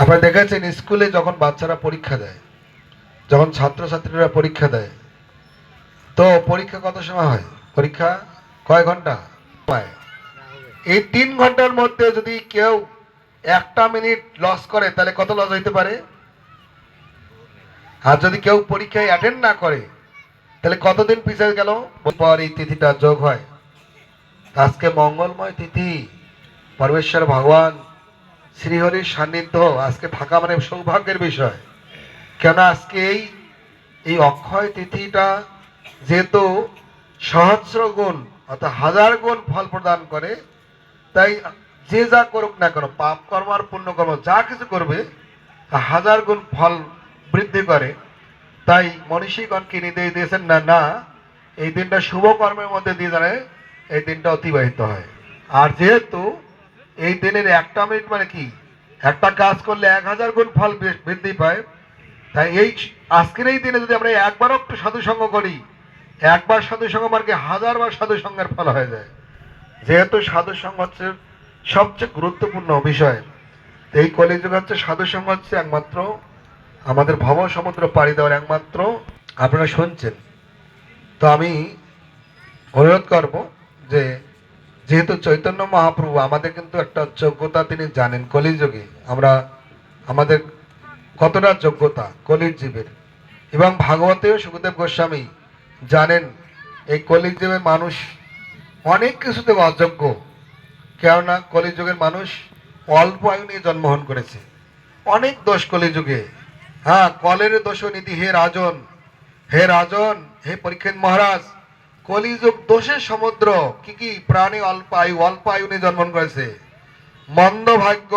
আপনারা দেখেছেন স্কুলে যখন বাচ্চারা পরীক্ষা দেয়, যখন ছাত্রছাত্রীরা পরীক্ষা দেয়, তো পরীক্ষা কত সময় হয়? পরীক্ষা কয় ঘন্টা হয়? এই 3 ঘন্টার মধ্যে যদি কেউ 1 মিনিট লস করে তাহলে কত লস হইতে পারে? আর যদি কেউ পরীক্ষায় অ্যাটেন্ড না করে তাহলে কতদিন পিছিয়ে গেল? পর এই তিথিটা যোগ হয়। আজকে মঙ্গলময় তিথি, পরমেশ্বর ভগবান শ্রীহরির সান্নিধ্য আজকে থাকা মানে সৌভাগ্যের বিষয়। কেন আজকে এই এই অক্ষয় তিথিটা যেহেতু সহস্র গুণ অর্থাৎ 1000 গুণ ফল প্রদান করে, তাই যে যা করুক না কেন, পাপ কর্ম আর পুণ্য কর্ম যা কিছু করবে 1000 গুণ ফল বৃদ্ধি করে। তাই মনীষীগণকে নির্দেশ দিয়েছেন, না না, এই দিনটা শুভ কর্মের মধ্যে দিয়ে জানে এই দিনটা অতিবাহিত হয়। আর যেহেতু এই দিনের 1 মিনিট মানে কি, একটা কাজ করলে 1000 গুণ ফল বৃদ্ধি পায়, তাই এই আজকের এই দিনে যদি আমরা একবারও একটু সাধু সঙ্গ করি, একবার সাধু সঙ্গ মানে কি 1000বার সাধু সঙ্গের ফল হয়ে যায়। যেহেতু সাধু সঙ্গ হচ্ছে সবচেয়ে গুরুত্বপূর্ণ বিষয়, এই কলিযুগ হচ্ছে সাধু সঙ্গ হচ্ছে একমাত্র আমাদের ভব সমুদ্র পাড়ি দেওয়ার একমাত্র। আপনারা শুনছেন, তো আমি অনুরোধ করব যে যেহেতু চৈতন্য মহাপ্রভু আমাদের কিন্তু একটা যোগ্যতা তিনি জানেন, কলিযুগে আমরা আমাদের কতটা যোগ্যতা কলির জীবের, এবং ভাগবতেও সুখদেব গোস্বামী জানেন এই কলির জীবের মানুষ অনেক কিছুতে অযোগ্য। কেননা কলিযুগের মানুষ অল্প আয়ু নিয়ে জন্মগ্রহণ করেছে, অনেক দোষ কলিযুগে। হ্যাঁ, কলের দোষ নীতি হে রাজন, হে রাজন, হে পরীক্ষিত মহারাজ, কলিযুগ দোষের সমুদ্র। কি কি প্রাণী অল্প আয়ু নিয়ে জন্মগ্রহণ করেছে, মন্দ ভাগ্য।